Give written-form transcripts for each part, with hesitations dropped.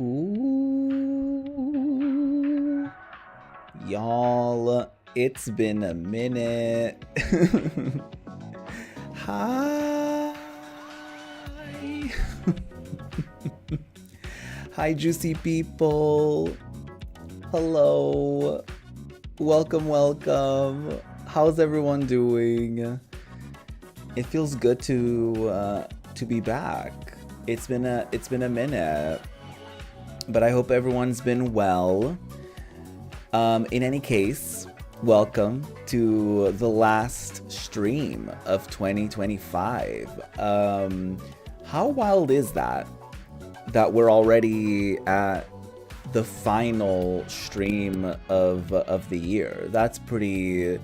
Ooh, y'all, it's been a minute. Hi. Hi, juicy people. Hello. Welcome, welcome. How's everyone doing? It feels good to be back. It's been a minute, but I hope everyone's been well. In any case, welcome to the last stream of 2025. How wild is that? That we're already at the final stream of the year. That's pretty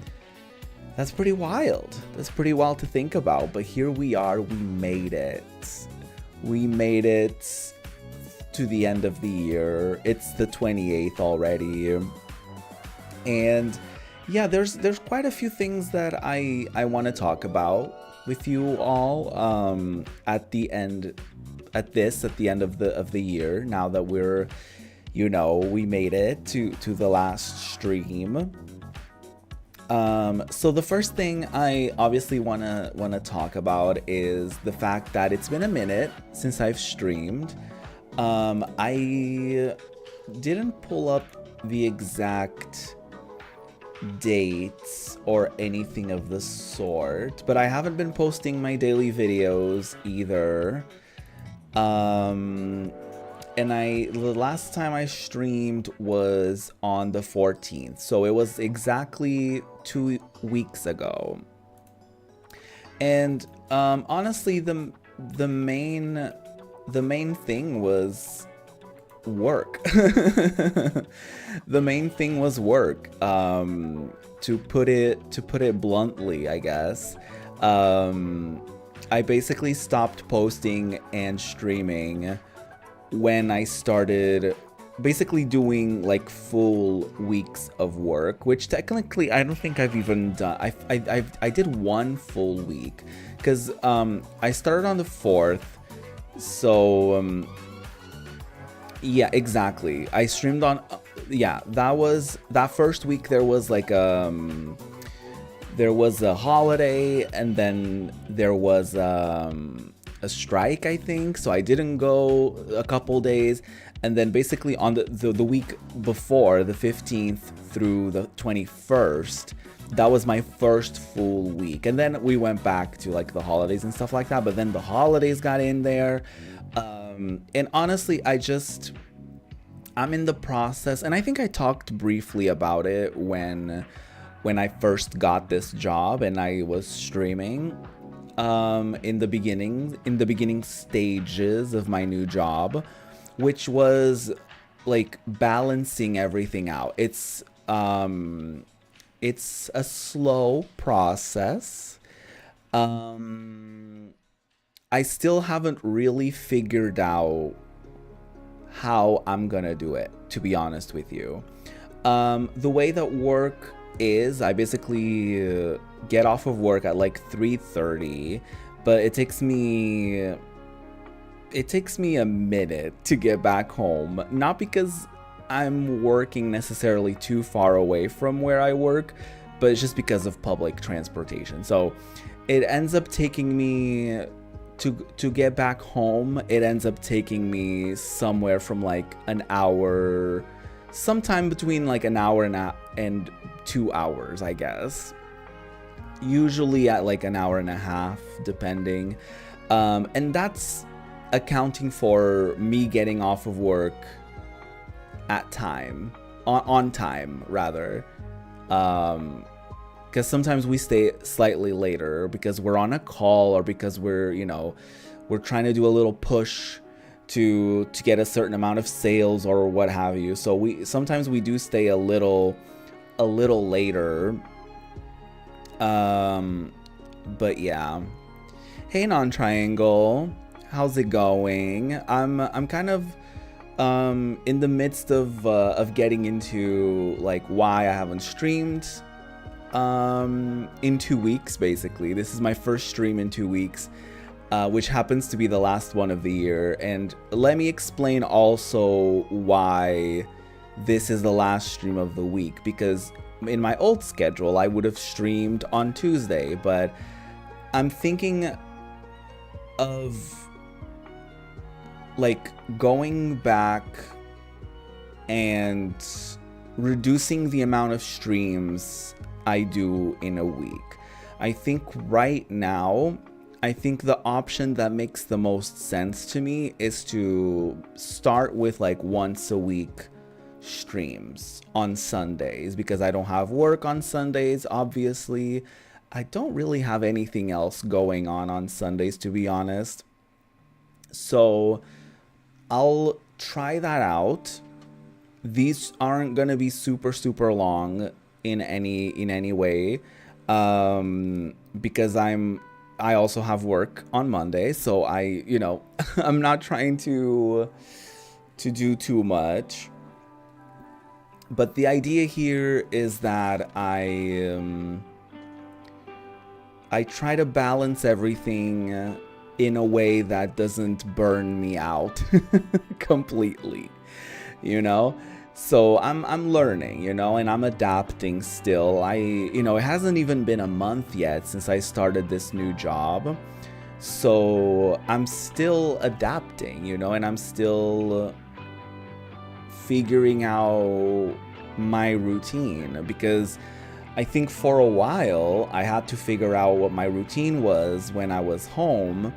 wild. That's pretty wild to think about. But here we are. We made it. We made it to the end of the year. It's the 28th already. And yeah, there's quite a few things that I want to talk about with you all at the end at the end of the year, now that we made it to the last stream. So the first thing I obviously wanna talk about is the fact that it's been a minute since I've streamed. I didn't pull up the exact dates or anything of the sort, but I haven't been posting my daily videos either. Um, and the last time I streamed was on the 14th, so it was exactly 2 weeks ago. And honestly, the main thing was work. The main thing was work. To put it bluntly, I guess. I basically stopped posting and streaming when I started basically doing like full weeks of work, which technically I don't think I've even done. I did one full week because I started on the 4th, so yeah, exactly. I streamed on yeah, that first week. There was a holiday, and then there was a strike, I think, so I didn't go a couple days. And then basically on the week before, the 15th through the 21st, that was my first full week. And then we went back to like the holidays and stuff like that, but then the holidays got in there. And honestly, I'm in the process, and I think I talked briefly about it when I first got this job and I was streaming in the beginning stages of my new job, which was like balancing everything out. It's a slow process. um I still haven't really figured out how I'm gonna do it, to be honest with you. The way that work is, I basically get off of work at like 3:30, but it takes me a minute to get back home. Not because I'm working necessarily too far away from where I work, but it's just because of public transportation. So it ends up taking me to get back home. It ends up taking me somewhere from like an hour, sometime between like an hour and 2 hours, I guess. Usually at like an hour and a half, depending. And that's accounting for me getting off of work at time, on time rather. Because sometimes we stay slightly later because we're on a call, or because we're trying to do a little push to get a certain amount of sales or what have you. So we do stay a little later. But yeah. Hey, non-triangle, how's it going? I'm kind of in the midst of getting into like why I haven't streamed in 2 weeks. Basically, this is my first stream in 2 weeks. which happens to be the last one of the year. And let me explain also why this is the last stream of the week, because in my old schedule I would have streamed on Tuesday, but I'm thinking of like going back and reducing the amount of streams I do in a week. I think right now, I think the option that makes the most sense to me is to start with like once a week streams on Sundays, because I don't have work on Sundays, obviously. I don't really have anything else going on Sundays, to be honest. So I'll try that out. These aren't gonna be super long in any way, because I also have work on Monday, so I'm not trying to do too much. But the idea here is that I try to balance everything in a way that doesn't burn me out completely, you know? So I'm learning, and I'm adapting still. It hasn't even been a month yet since I started this new job. So I'm still adapting, and I'm still figuring out my routine, because I think for a while I had to figure out what my routine was when I was home,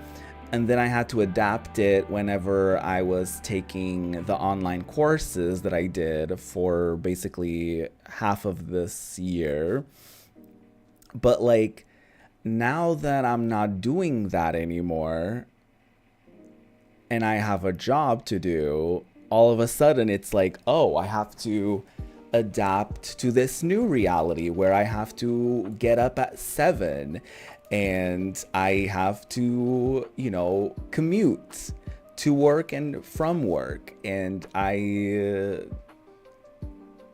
and then I had to adapt it whenever I was taking the online courses that I did for basically half of this year. But like, now that I'm not doing that anymore and I have a job to do, all of a sudden it's like, oh, I have to adapt to this new reality where I have to get up at 7 and I have to, commute to work and from work, and I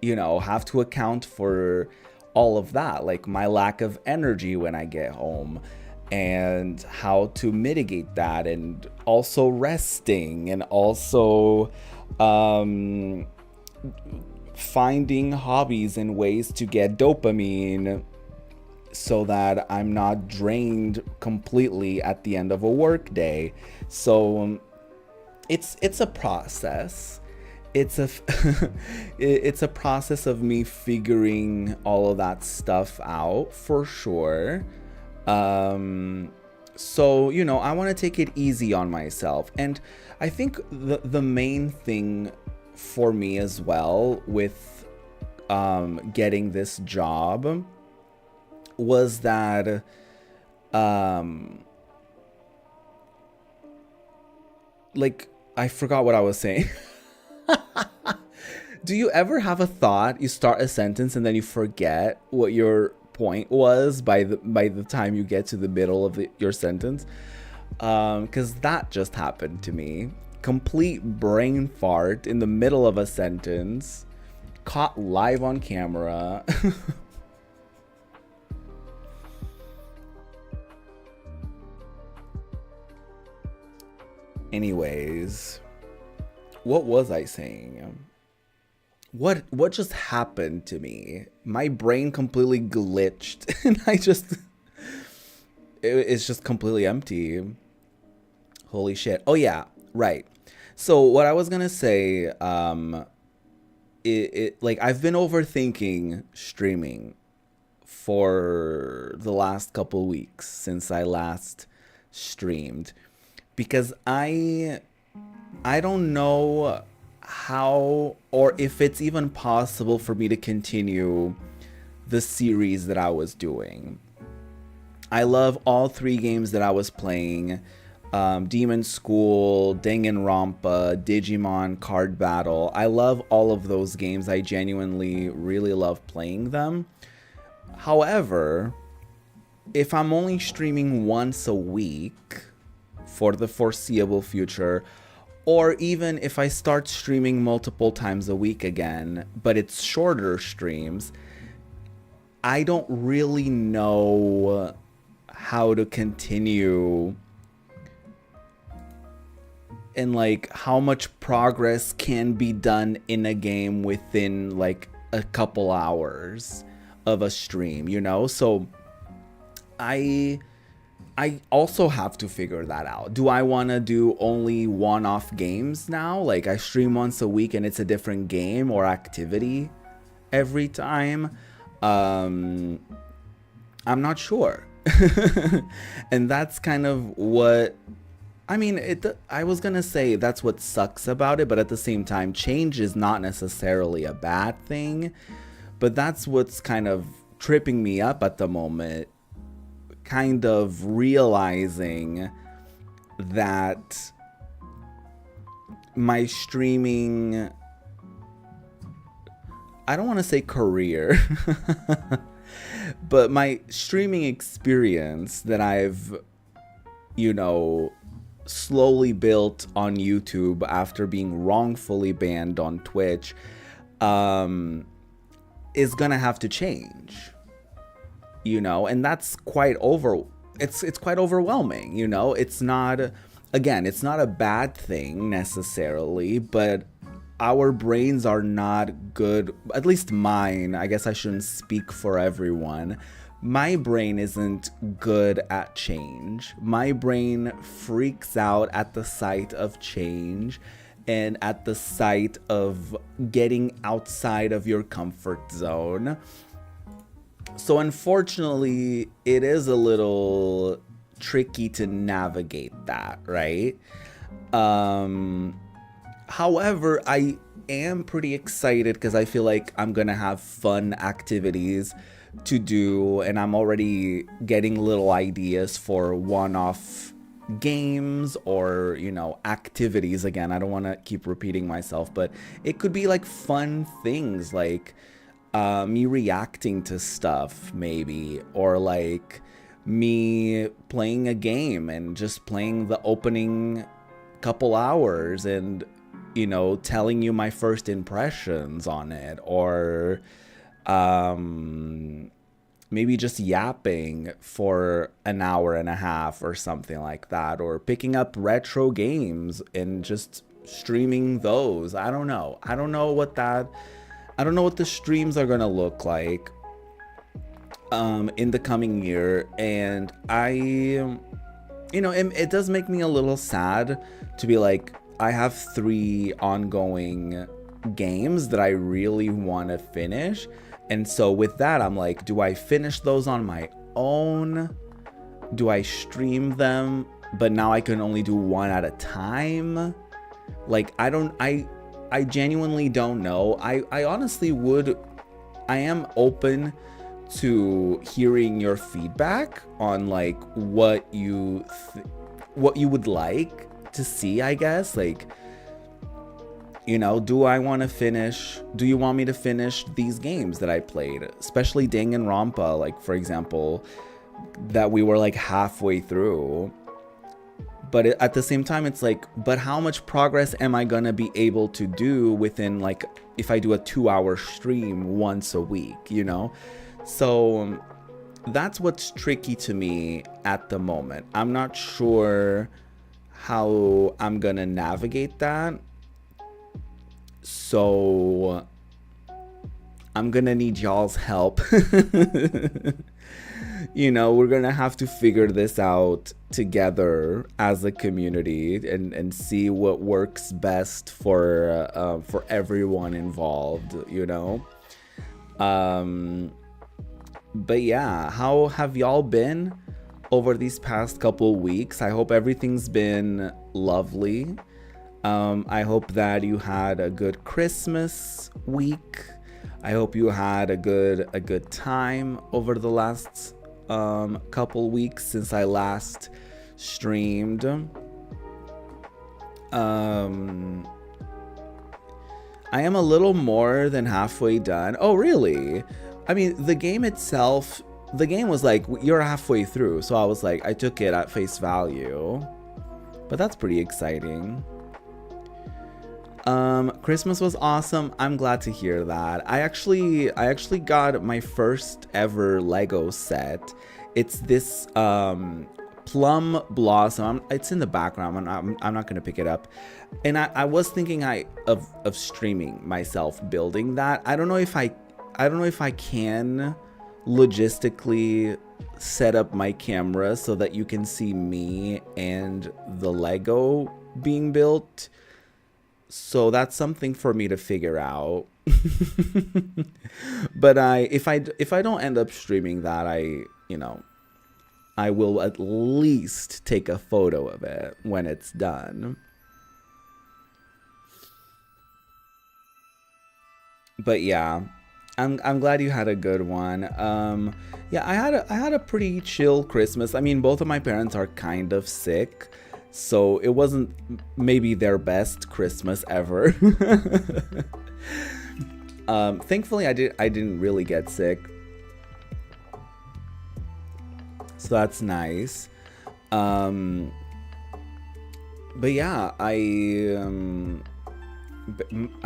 have to account for all of that, like my lack of energy when I get home, and how to mitigate that, and also resting, and also finding hobbies and ways to get dopamine so that I'm not drained completely at the end of a work day. So it's a process. It's a it's a process of me figuring all of that stuff out, for sure. So I want to take it easy on myself, and I think the main thing for me as well with getting this job was that like, I forgot what I was saying. Do you ever have a thought, you start a sentence and then you forget what your point was by the time you get to the middle of your sentence? Because that just happened to me. Complete brain fart in the middle of a sentence, caught live on camera. Anyways, what was I saying? What just happened to me? My brain completely glitched and it's just completely empty. Holy shit. Oh yeah, right. So what I was gonna say, like, I've been overthinking streaming for the last couple weeks since I last streamed, because I don't know how or if it's even possible for me to continue the series that I was doing. I love all 3 games that I was playing. Demon School, Danganronpa, Digimon Card Battle. I love all of those games. I genuinely really love playing them. However, if I'm only streaming once a week for the foreseeable future, or even if I start streaming multiple times a week again, but it's shorter streams, I don't really know how to continue and like how much progress can be done in a game within like a couple hours of a stream, you know? So I I also have to figure that out. Do I want to do only one-off games now? Like I stream once a week and it's a different game or activity every time? I'm not sure. And that's kind of what I mean, I was gonna say that's what sucks about it, but at the same time, change is not necessarily a bad thing. But that's what's kind of tripping me up at the moment. Kind of realizing that my streaming, I don't want to say career, but my streaming experience that I've, you know, slowly built on YouTube after being wrongfully banned on Twitch, is gonna have to change, you know, and that's it's quite overwhelming, you know. It's not, again, it's not a bad thing necessarily, but our brains are not good, at least mine. I guess I shouldn't speak for everyone. My brain isn't good at change. My brain freaks out at the sight of change and at the sight of getting outside of your comfort zone. So unfortunately, it is a little tricky to navigate that, right? However, I am pretty excited because I feel like I'm gonna have fun activities to do, and I'm already getting little ideas for one-off games or, you know, activities. Again, I don't want to keep repeating myself, but it could be like fun things like me reacting to stuff maybe, or like me playing a game and just playing the opening couple hours and, you know, telling you my first impressions on it, or maybe just yapping for an hour and a half or something like that, or picking up retro games and just streaming those. I don't know what the streams are gonna look like in the coming year. And I, you know, it does make me a little sad to be like, I have 3 ongoing games that I really want to finish. And so with that, I'm like, do I finish those on my own? Do I stream them, but now I can only do one at a time? Like, I genuinely don't know. I honestly I am open to hearing your feedback on like what you would like to see, I guess. Like, you know, do you want me to finish these games that I played? Especially Danganronpa, like, for example, that we were like halfway through. But at the same time, it's like, but how much progress am I gonna be able to do within, like, if I do a 2-hour stream once a week, you know? So that's what's tricky to me at the moment. I'm not sure how I'm gonna navigate that. So I'm gonna need y'all's help. You know, we're gonna have to figure this out together as a community and see what works best for everyone involved, you know. But yeah, how have y'all been over these past couple weeks? I hope everything's been lovely. I hope that you had a good Christmas week. I hope you had a good time over the last couple weeks since I last streamed. I am a little more than halfway done. Oh, really? I mean, the game was like, you're halfway through. So I was like, I took it at face value. But that's pretty exciting. Christmas was awesome. I'm glad to hear that. I actually got my first ever Lego set. It's this Plum Blossom. It's in the background. I'm not gonna pick it up. And I was thinking of streaming myself building that. I don't know if I can logistically set up my camera so that you can see me and the Lego being built. So that's something for me to figure out. But if I don't end up streaming that, I will at least take a photo of it when it's done. But yeah, I'm glad you had a good one. Yeah, I had a pretty chill Christmas. I mean, both of my parents are kind of sick, so it wasn't maybe their best Christmas ever. Thankfully, I didn't really get sick, so that's nice. Um, but yeah, I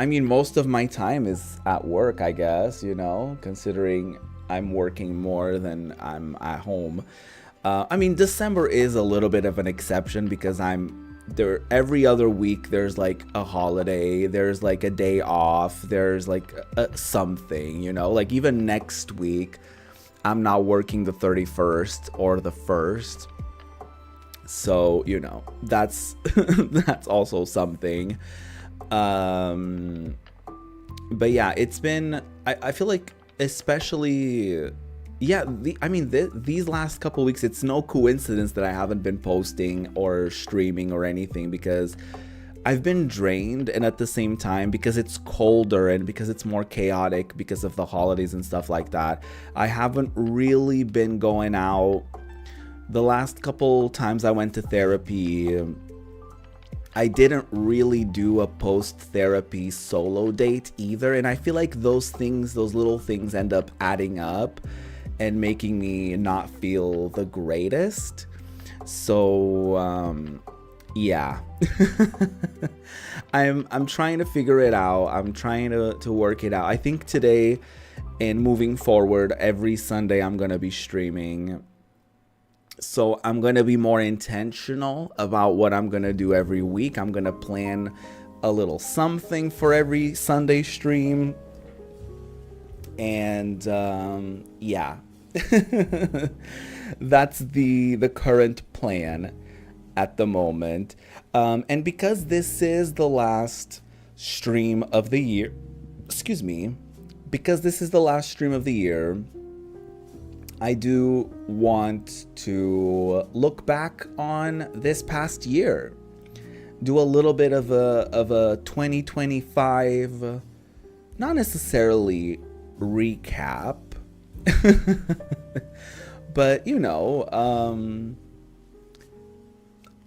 mean, most of my time is at work, I guess, considering I'm working more than I'm at home. I mean, December is a little bit of an exception because I'm there every other week. There's like a holiday, there's like a day off, there's like something, like even next week, I'm not working the 31st or the 1st. So, that's that's also something. But yeah, it's been, I feel like, especially, yeah, these last couple weeks, it's no coincidence that I haven't been posting or streaming or anything, because I've been drained, and at the same time, because it's colder and because it's more chaotic because of the holidays and stuff like that, I haven't really been going out. The last couple times I went to therapy, I didn't really do a post-therapy solo date either, and I feel like those little things end up adding up and making me not feel the greatest. So, yeah. I'm trying to figure it out. I'm trying to work it out. I think today and moving forward, every Sunday I'm gonna be streaming. So I'm going to be more intentional about what I'm going to do every week. I'm going to plan a little something for every Sunday stream. And yeah, that's the current plan at the moment. And because this is the last stream of the year, because this is the last stream of the year, I do want to look back on this past year, do a little bit of a 2025, not necessarily recap, but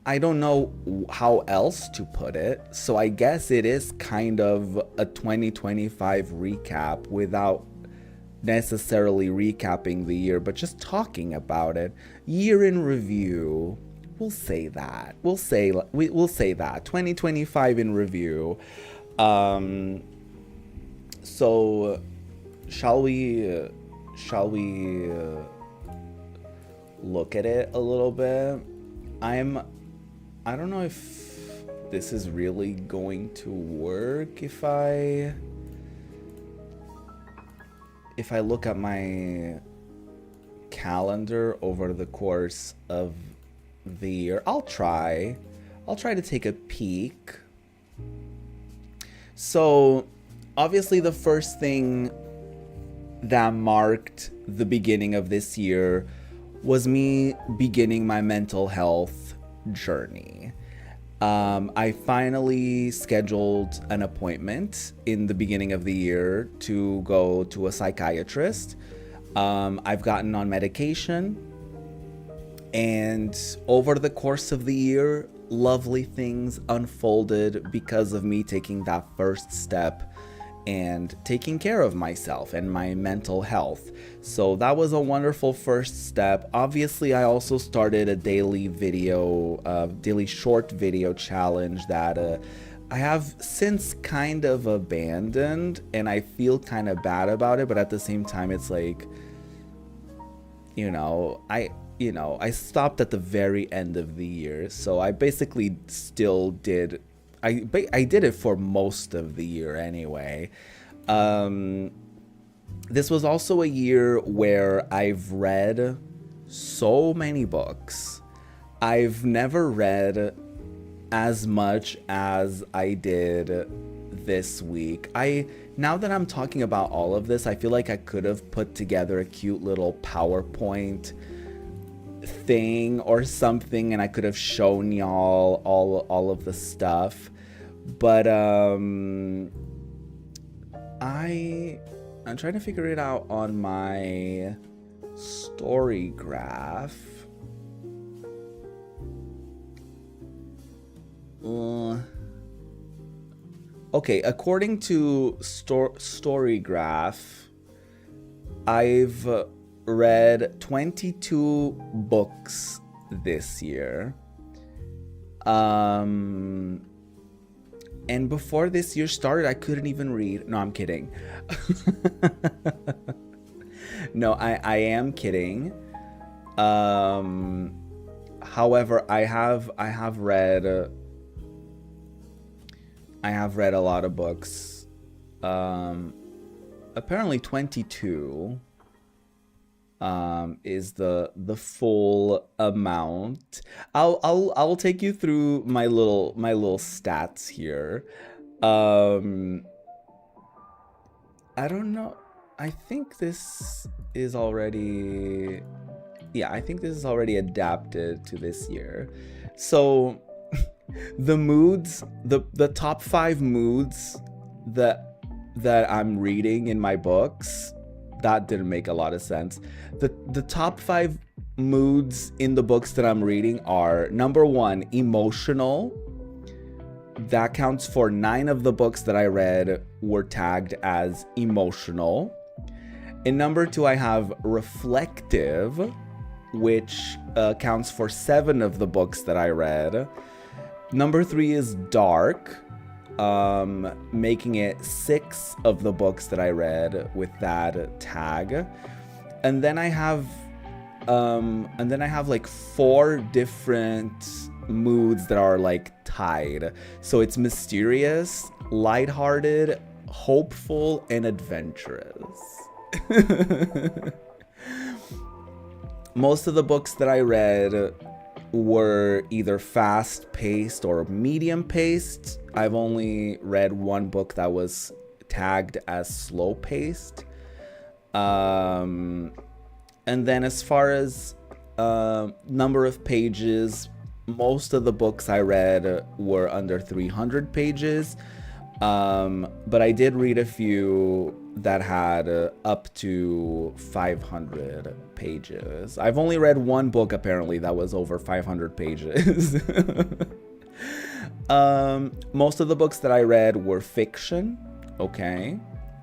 I don't know how else to put it. So I guess it is kind of a 2025 recap without necessarily recapping the year, but just talking about it. Year in review. We'll say that. We'll say that. 2025 in review. So shall we look at it a little bit? I don't know if this is really going to work if I look at my calendar over the course of the year. I'll try to take a peek. So obviously the first thing that marked the beginning of this year was me beginning my mental health journey. I finally scheduled an appointment in the beginning of the year to go to a psychiatrist. I've gotten on medication, and over the course of the year, lovely things unfolded because of me taking that first step and taking care of myself and my mental health. So that was a wonderful first step. Obviously, I also started a daily short video challenge that I have since kind of abandoned, and I feel kind of bad about it, but at the same time, it's like, I stopped at the very end of the year, so I basically still did. I did it for most of the year anyway. This was also a year where I've read so many books. I've never read as much as I did this week. Now that I'm talking about all of this, I feel like I could have put together a cute little PowerPoint thing or something, and I could have shown y'all all of the stuff. But I'm trying to figure it out on my story graph. Okay, according to Storygraph, I've read 22 books this year. And before this year started, I couldn't even read. No, I'm kidding. No, I am kidding. However, I have read a lot of books. Apparently 22 is the full amount. I'll take you through my little stats here. I don't know. I think this is already adapted to this year. So the moods, the top 5 moods that I'm reading in my books, that didn't make a lot of sense. The top 5 moods in the books that I'm reading are: number 1, emotional. That counts for 9 of the books that I read were tagged as emotional. In number 2, I have reflective, which counts for 7 of the books that I read. Number 3 is dark, making it 6 of the books that I read with that tag. And then I have like 4 different moods that are like tied. So it's mysterious, lighthearted, hopeful, and adventurous. Most of the books that I read were either fast-paced or medium-paced. I've only read one book that was tagged as slow-paced. And then as far as number of pages, most of the books I read were under 300 pages. But I did read a few that had up to 500 pages. I've only read one book apparently that was over 500 pages. Most of the books that I read were fiction. Okay.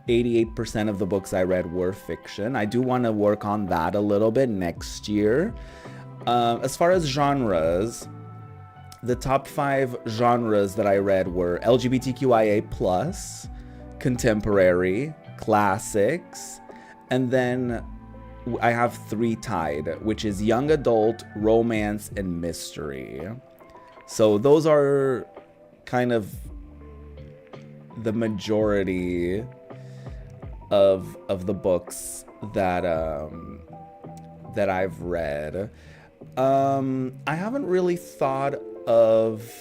88% of the books I read were fiction. I do want to work on that a little bit next year. As far as genres, the top 5 genres that I read were LGBTQIA+, contemporary, classics, and then I have 3 tied, which is young adult, romance, and mystery. So those are kind of the majority of the books that I've read. I haven't really thought of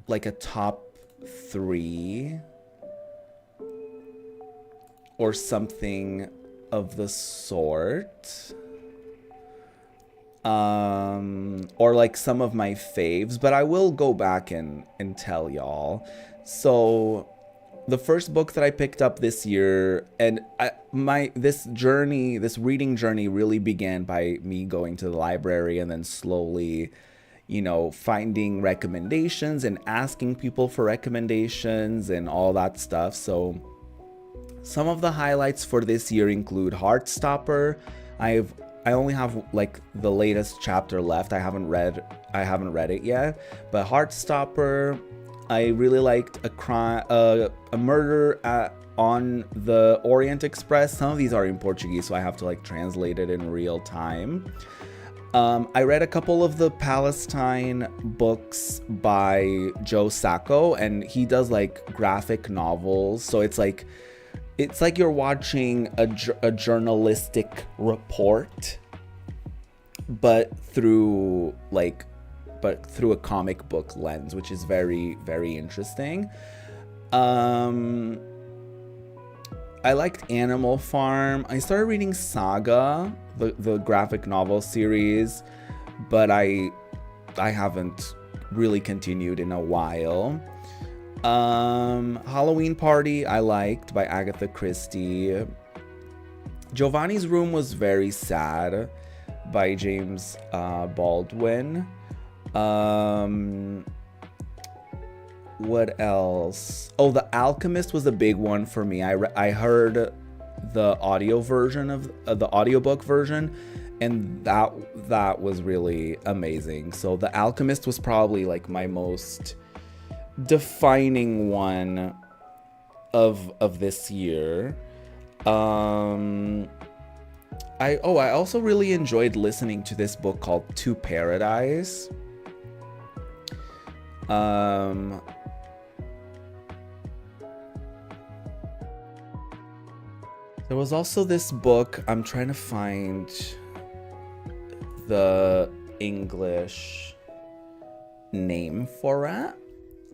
like a top 3 or something of the sort, or like some of my faves, but I will go back and tell y'all. So the first book that I picked up this year, and this reading journey really began by me going to the library and then slowly, finding recommendations and asking people for recommendations and all that stuff. So some of the highlights for this year include Heartstopper. I only have like the latest chapter left. I haven't read it yet, but Heartstopper, I really liked a murder on the Orient Express. Some of these are in Portuguese, so I have to like translate it in real time. I read a couple of the Palestine books by Joe Sacco, and he does like graphic novels. So it's like you're watching a journalistic report, but through a comic book lens, which is very, very interesting. I liked Animal Farm. I started reading Saga, the graphic novel series, but I haven't really continued in a while. Halloween Party I liked, by Agatha Christie. Giovanni's Room was very sad, by James Baldwin. What else? Oh, The Alchemist was a big one for me. I heard the audio version of the audiobook version, and that was really amazing. So The Alchemist was probably like my most defining one of this year. I also really enjoyed listening to this book called To Paradise. There was also this book, I'm trying to find the English name for it.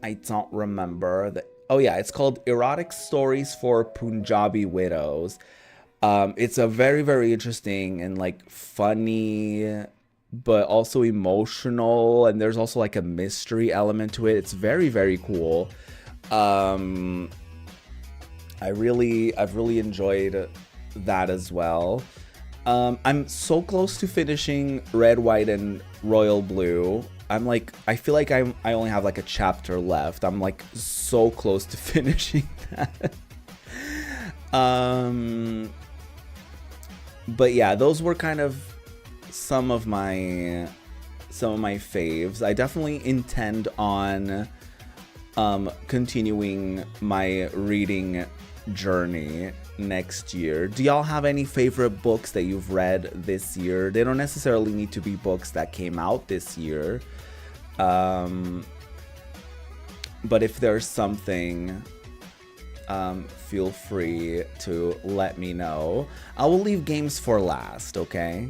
I don't remember. It's called Erotic Stories for Punjabi Widows. It's a very, very interesting and like funny, but also emotional, and there's also like a mystery element to it. It's very, very cool. I've really enjoyed that as well. I'm so close to finishing Red, White, and Royal Blue. I feel like I only have like a chapter left. I'm like so close to finishing that. But yeah, those were kind of some of my faves. I definitely intend on continuing my reading journey next year. Do y'all have any favorite books that you've read this year? They don't necessarily need to be books that came out this year. But if there's something, feel free to let me know. I will leave games for last, okay?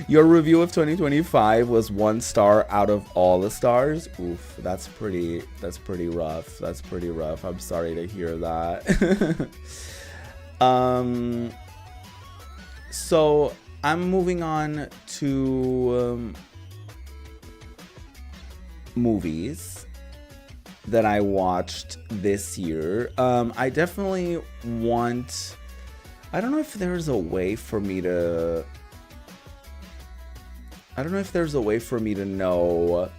Your review of 2025 was 1 star out of all the stars. Oof, that's pretty rough. That's pretty rough. I'm sorry to hear that. So I'm moving on to movies that I watched this year. I definitely want... I don't know if there's a way for me to know.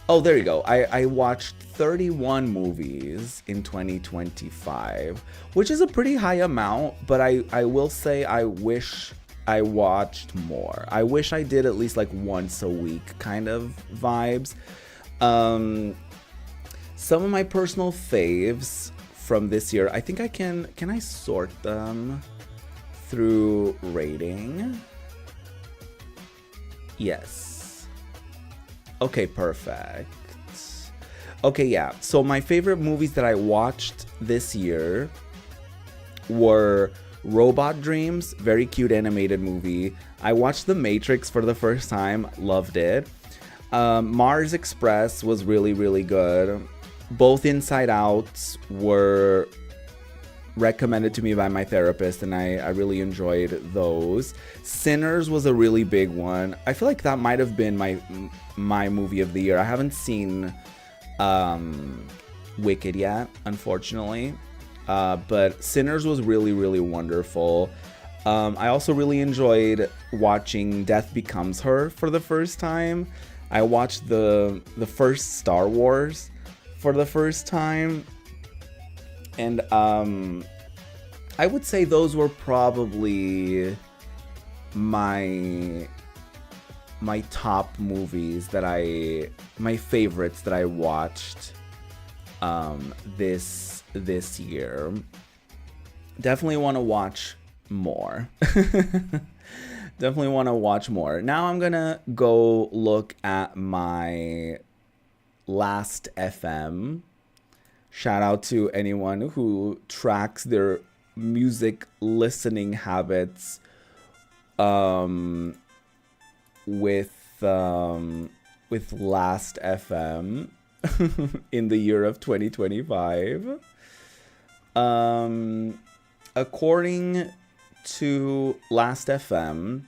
Oh, there you go. I watched 31 movies in 2025, which is a pretty high amount, but I will say I wish I watched more. I wish I did at least like once a week kind of vibes. Some of my personal faves from this year, I think can I sort them through rating? Yes. Okay, perfect. Okay, yeah. So my favorite movies that I watched this year were Robot Dreams, very cute animated movie. I watched The Matrix for the first time, loved it. Mars Express was really, really good. Both Inside Outs were recommended to me by my therapist, and I really enjoyed those. Sinners was a really big one. I feel like that might have been my movie of the year. I haven't seen Wicked yet, unfortunately. But Sinners was really, really wonderful. I also really enjoyed watching Death Becomes Her for the first time. I watched the first Star Wars for the first time, and I would say those were probably my top movies my favorites that I watched this year. Definitely want to watch more. Definitely want to watch more. Now I'm gonna go look at my Last FM. Shout out to anyone who tracks their music listening habits um, with Last FM in the year of 2025. According to Last FM,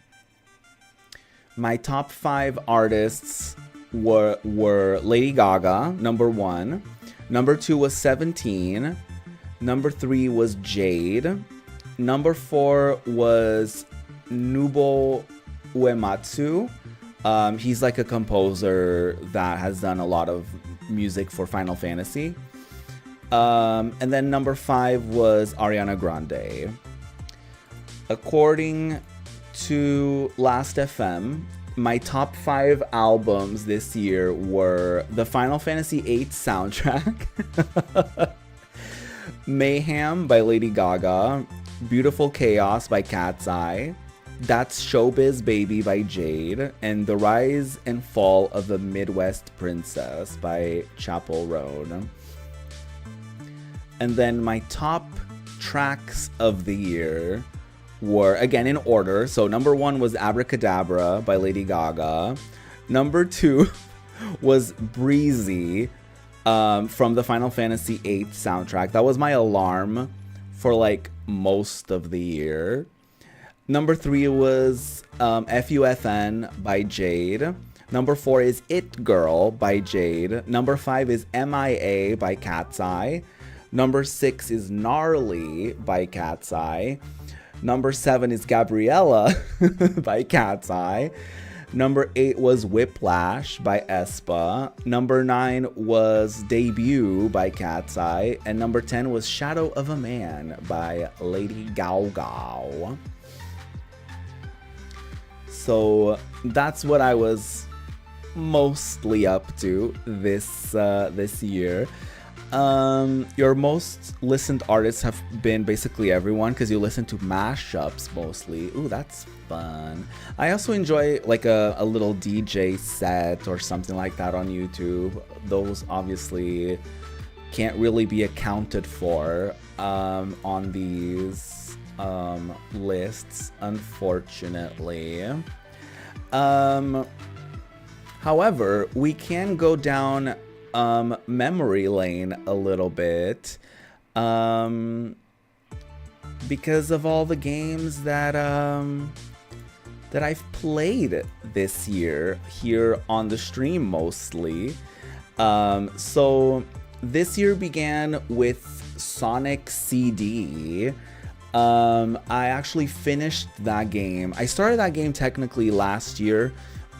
my top 5 artists were Lady Gaga, number 1. Number 2 was 17. Number 3 was Jade. Number 4 was Nobuo Uematsu. He's like a composer that has done a lot of music for Final Fantasy. And then number 5 was Ariana Grande. According to Last FM, my top 5 albums this year were the Final Fantasy VIII soundtrack, Mayhem by Lady Gaga, Beautiful Chaos by Cat's Eye, That's Showbiz Baby by Jade, and The Rise and Fall of the Midwest Princess by Chappell Roan. And then my top tracks of the year were, again in order, so number 1 was Abracadabra by Lady Gaga. Number 2 was Breezy from the Final Fantasy VIII soundtrack. That was my alarm for like most of the year. Number 3 was FUFN by Jade. Number 4 is It Girl by Jade. Number 5 is MIA by Cat's Eye. Number 6 is Gnarly by Cat's Eye. Number 7 is Gabriella by Cat's Eye. Number 8 was Whiplash by aespa. Number 9 was Debut by Cat's Eye. And number 10 was Shadow of a Man by Lady Gaga. So that's what I was mostly up to this year. Your most listened artists have been basically everyone, because you listen to mashups mostly. Ooh, that's fun. I also enjoy like a little DJ set or something like that on YouTube. Those obviously can't really be accounted for on these lists, unfortunately. However, we can go down memory lane a little bit because of all the games that I've played this year here on the stream mostly. So this year began with Sonic CD. I actually finished that game. I started that game technically last year,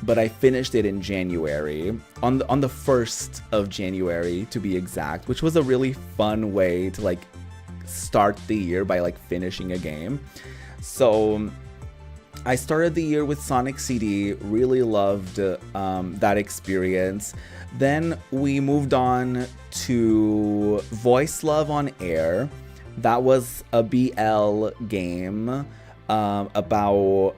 but I finished it in January, on the 1st of January to be exact, which was a really fun way to like start the year by like finishing a game. So I started the year with Sonic CD, really loved that experience. Then we moved on to Voice Love on Air. That was a BL game about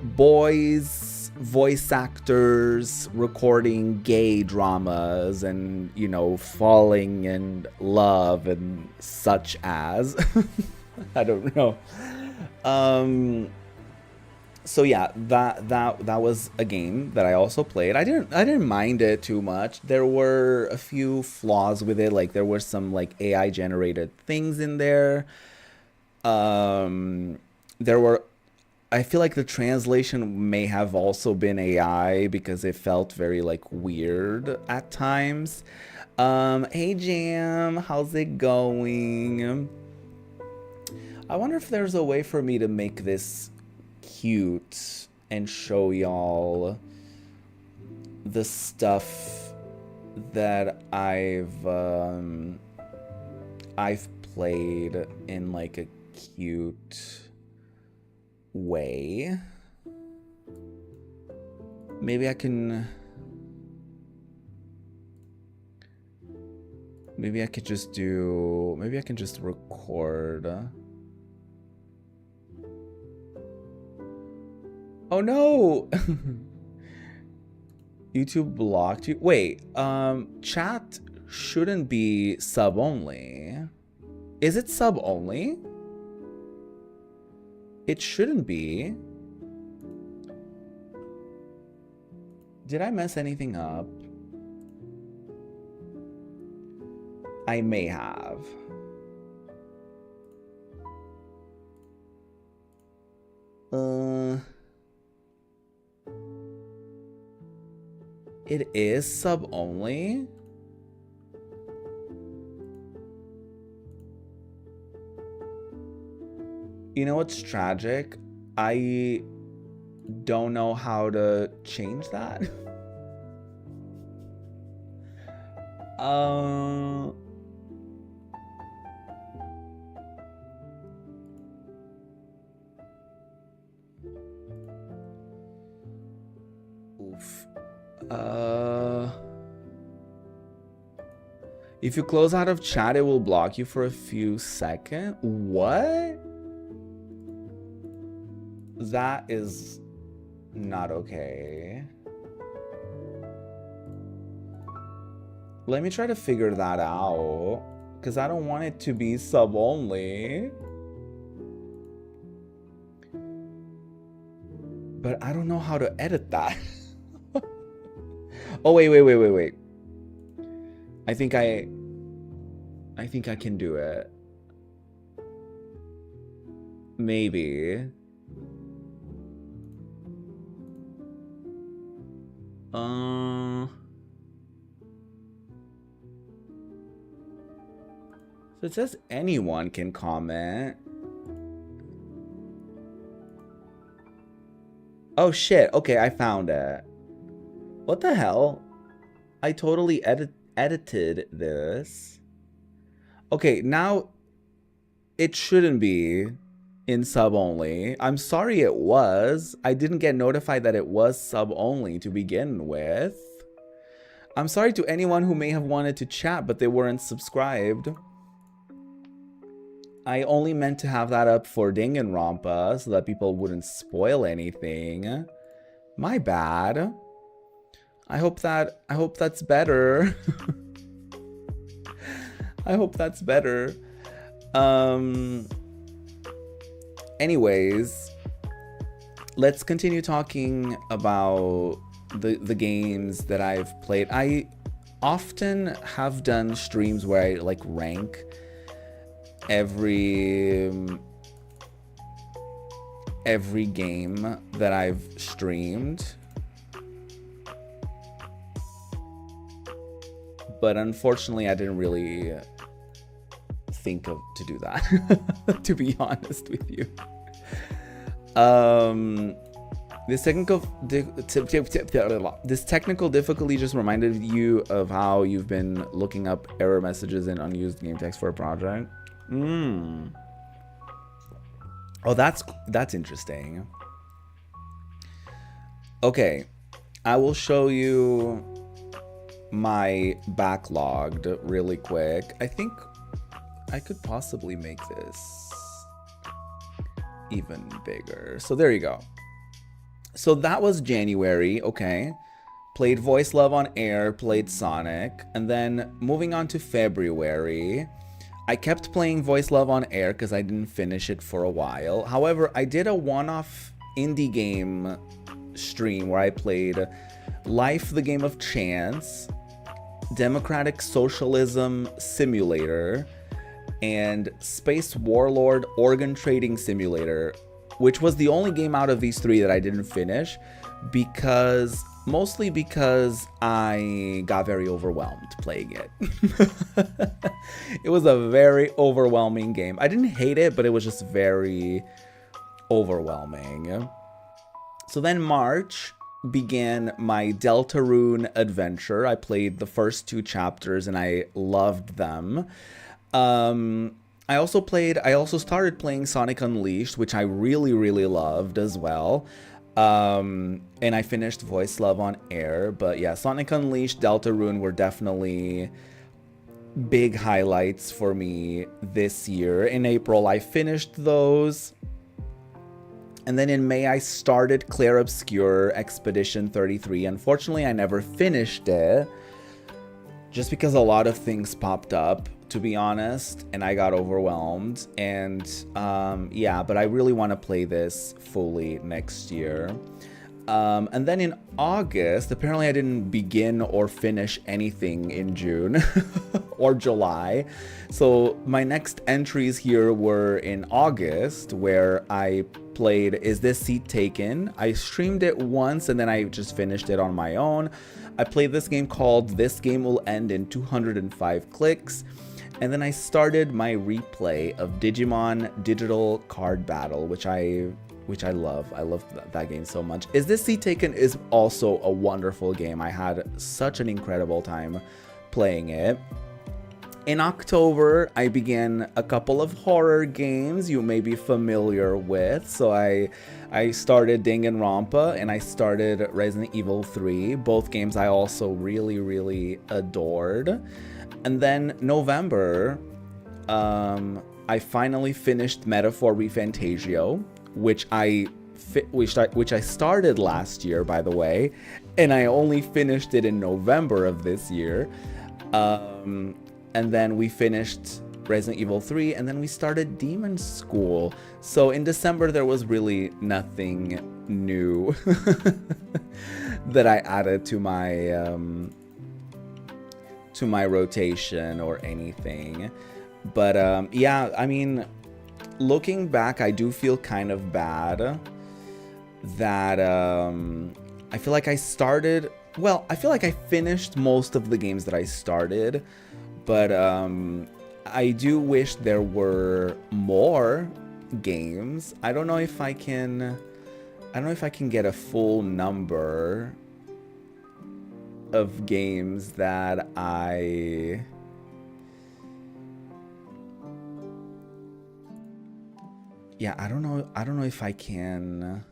boys, voice actors recording gay dramas and, you know, falling in love and such as. I don't know. So yeah, that was a game that I also played. I didn't mind it too much. There were a few flaws with it, like there were some like AI generated things in there. There were, I feel like the translation may have also been AI because it felt very like weird at times. Hey Jam, how's it going? I wonder if there's a way for me to make this cute and show y'all the stuff that I've played in like a cute way. Maybe I can Maybe I can just record. Oh no! YouTube blocked you. Wait, chat shouldn't be sub only. Is it sub only? It shouldn't be. Did I mess anything up? I may have. It is sub only? You know what's tragic? I don't know how to change that. Oof. If you close out of chat, it will block you for a few seconds. What? That is not okay. Let me try to figure that out, because I don't want it to be sub only. But I don't know how to edit that. Oh, wait. I think I can do it. Maybe. So it says anyone can comment. Oh shit, okay, I found it. What the hell? I totally edited this. Okay, now it shouldn't be in sub only. I'm sorry it was. I didn't get notified that it was sub only to begin with. I'm sorry to anyone who may have wanted to chat but they weren't subscribed. I only meant to have that up for Danganronpa so that people wouldn't spoil anything. My bad. I hope that's better. I hope that's better. Anyways, let's continue talking about the games that I've played. I often have done streams where I like rank every game that I've streamed. But unfortunately, I didn't really think to do that, to be honest with you. This technical difficulty just reminded you of how you've been looking up error messages in unused game text for a project. Oh, that's interesting. Okay, I will show you my backlogged really quick. I think I could possibly make this even bigger. So there you go. So that was January, okay. Played Voice Love on Air, played Sonic, and then moving on to February, I kept playing Voice Love on Air because I didn't finish it for a while. However, I did a one-off indie game stream where I played Life, the Game of Chance, Democratic Socialism Simulator, and Space Warlord Organ Trading Simulator, which was the only game out of these three that I didn't finish mostly because I got very overwhelmed playing it. It was a very overwhelming game. I didn't hate it, but it was just very overwhelming. So then March began my Deltarune adventure. I played the first 2 chapters and I loved them. I also started playing Sonic Unleashed, which I really loved as well. And I finished Voice Love on Air. But yeah, Sonic Unleashed, Deltarune were definitely big highlights for me this year. In April, I finished those. And then in May, I started Clair Obscur Expedition 33. Unfortunately, I never finished it, just because a lot of things popped up, to be honest, and I got overwhelmed. And yeah, but I really want to play this fully next year. And then in August, apparently I didn't begin or finish anything in June or July. So my next entries here were in August, where I played Is This Seat Taken? I streamed it once and then I just finished it on my own. I played this game called This Game Will End in 205 Clicks. And then I started my replay of Digimon Digital Card Battle, which I love. I love that game so much. Is This Seat Taken is also a wonderful game. I had such an incredible time playing it. In October, I began a couple of horror games you may be familiar with. So I started Danganronpa and I started Resident Evil 3. Both games I also really, really adored. And then November, I finally finished Metaphor ReFantazio, which I started last year, by the way, and I only finished it in November of this year. And then we finished Resident Evil 3, and then we started Demon School. So in December, there was really nothing new that I added to my rotation or anything. But yeah, I mean, looking back, I do feel kind of bad that I feel like I finished most of the games that I started, but I do wish there were more games. I don't know if I can get a full number of games that I don't know if I can.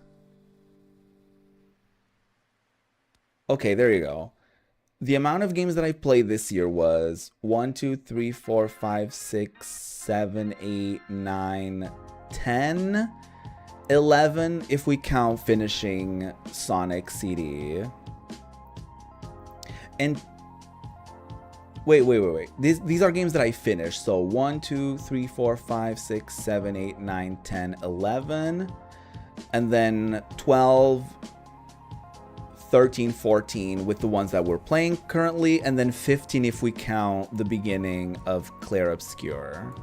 Okay, there you go. The amount of games that I played this year was 1, 2, 3, 4, 5, 6, 7, 8, 9, 10, 11 if we count finishing Sonic CD. And wait. These are games that I finished. So 1, 2, 3, 4, 5, 6, 7, 8, 9, 10, 11. And then 12, 13, 14 with the ones that we're playing currently. And then 15 if we count the beginning of Clair Obscur.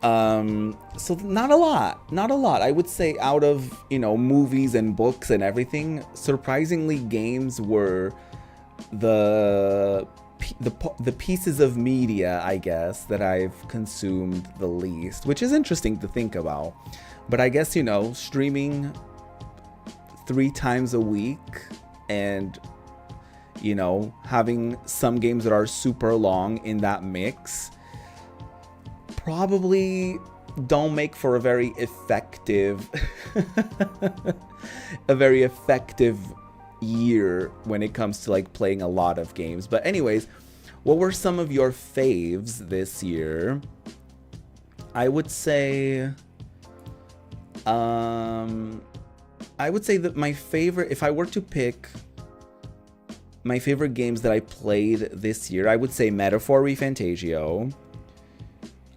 So not a lot. I would say out of, movies and books and everything, surprisingly games were the pieces of media, I guess, that I've consumed the least, which is interesting to think about. But I guess, streaming 3 times a week and, having some games that are super long in that mix probably don't make for a very effective year when it comes to like playing a lot of games. But anyways, what were some of your faves this year? I would say that my favorite, if I were to pick my favorite games that I played this year, I would say Metaphor ReFantazio.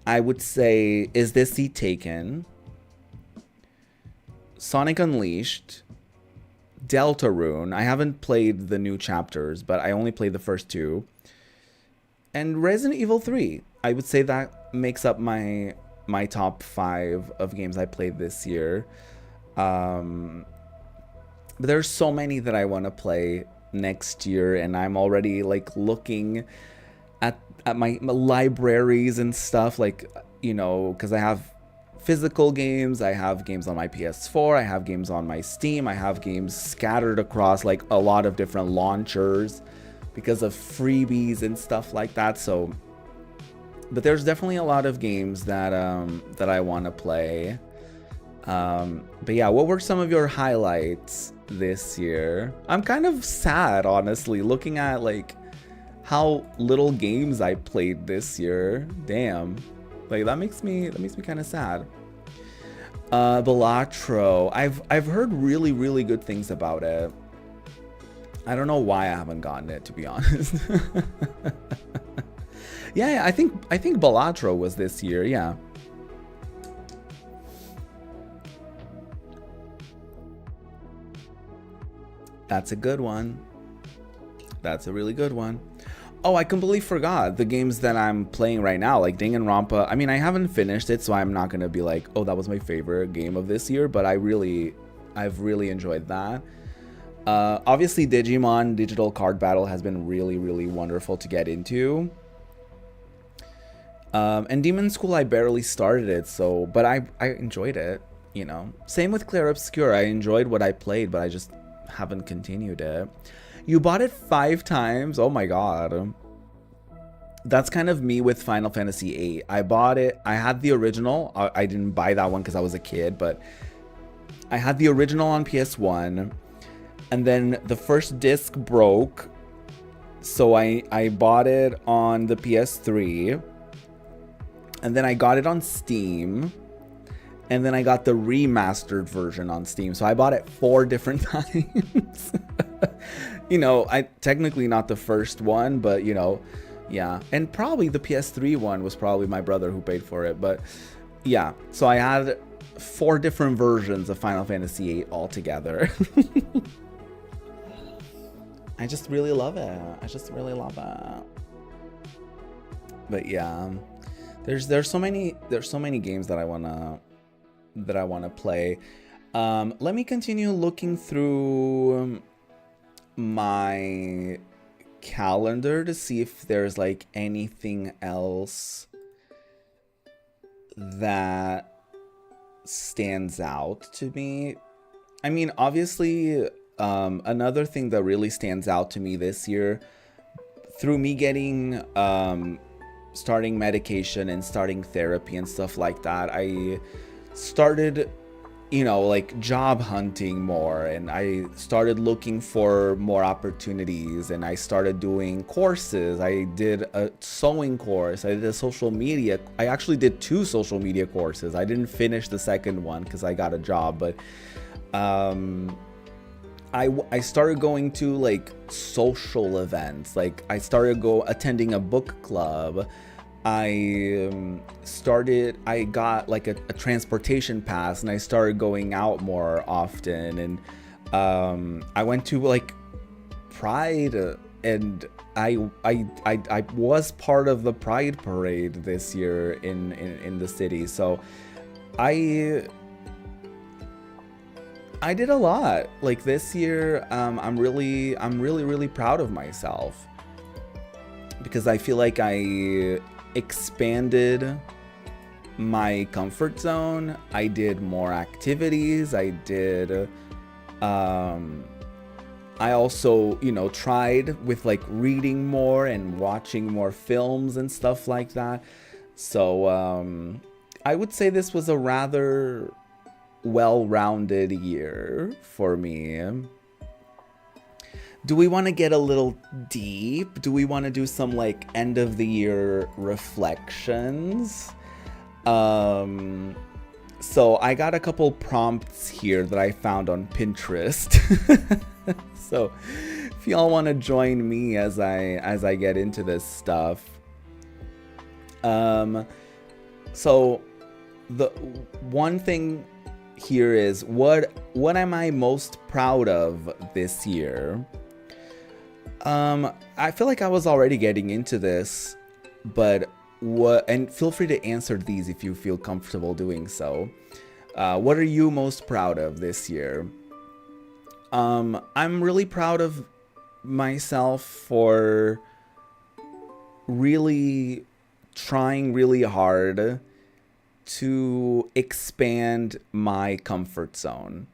I would say Is This Seat Taken? Sonic Unleashed. Deltarune. I haven't played the new chapters, but I only played the first 2. And Resident Evil 3. I would say that makes up my top 5 of games I played this year. But there's so many that I want to play next year, and I'm already like looking at my libraries and stuff, like, because I have physical games, I have games on my PS4, I have games on my Steam, I have games scattered across like a lot of different launchers because of freebies and stuff like that. So, but there's definitely a lot of games that I want to play. But yeah, what were some of your highlights this year? I'm kind of sad, honestly, looking at like how little games I played this year. Damn. Like that makes me kind of sad. Balatro. I've heard really, really good things about it. I don't know why I haven't gotten it, to be honest. Yeah, I think Balatro was this year, yeah. That's a good one. That's a really good one. Oh, I completely forgot the games that I'm playing right now, like Danganronpa. I mean, I haven't finished it, so I'm not gonna be like, oh, that was my favorite game of this year, but I've really enjoyed that. Obviously, Digimon Digital Card Battle has been really, really wonderful to get into. And Demon School, I barely started it, so, but I enjoyed it, you know. Same with Clair Obscur. I enjoyed what I played, but I just haven't continued it. You bought it 5 times? Oh my god. That's kind of me with Final Fantasy VIII. I bought it. I had the original. I didn't buy that one because I was a kid, but I had the original on PS1. And then the first disc broke. So I bought it on the PS3. And then I got it on Steam. And then I got the remastered version on Steam. So I bought it 4 different times. You know, I technically not the first one, but you know, yeah. And probably the PS3 one was probably my brother who paid for it. But yeah, so I had 4 different versions of Final Fantasy VIII altogether. I just really love it. I just really love it. But yeah, there's so many games that I wanna play. Let me continue looking through my calendar to see if there's like anything else that stands out to me. I mean, obviously, another thing that really stands out to me this year, through me getting starting medication and starting therapy and stuff like that, I started, you know, like job hunting more, and I started looking for more opportunities, and I started doing courses. I did a sewing course. I did a social media. I actually did 2 social media courses. I didn't finish the second one because I got a job, but I started going to like social events. Like I started attending a book club. I got like a transportation pass, and I started going out more often, and I went to like Pride, and I was part of the Pride parade this year in the city. So I did a lot. Like this year, I'm really proud of myself, because I feel like I expanded my comfort zone. I did more activities. I also, you know, tried with like reading more and watching more films and stuff like that. So I would say this was a rather well-rounded year for me. Do we want to get a little deep? Do we want to do some like end of the year reflections? So I got a couple prompts here that I found on Pinterest. So if y'all want to join me as I get into this stuff. So the one thing here is what am I most proud of this year? I feel like I was already getting into this, but and feel free to answer these if you feel comfortable doing so. What are you most proud of this year? I'm really proud of myself for really trying really hard to expand my comfort zone.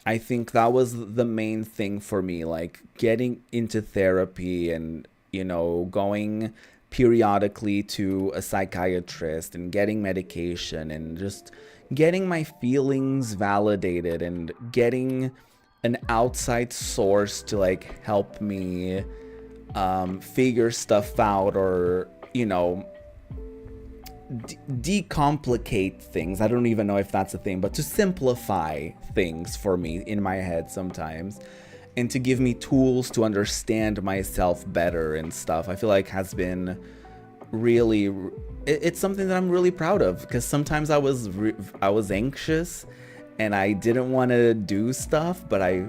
I think that was the main thing for me, like getting into therapy and, you know, going periodically to a psychiatrist and getting medication and just getting my feelings validated and getting an outside source to like help me figure stuff out, or decomplicate things. I don't even know if that's a thing, but to simplify things for me in my head sometimes, and to give me tools to understand myself better and stuff, I feel like has been really, it's something that I'm really proud of, because sometimes I was anxious and I didn't want to do stuff, but I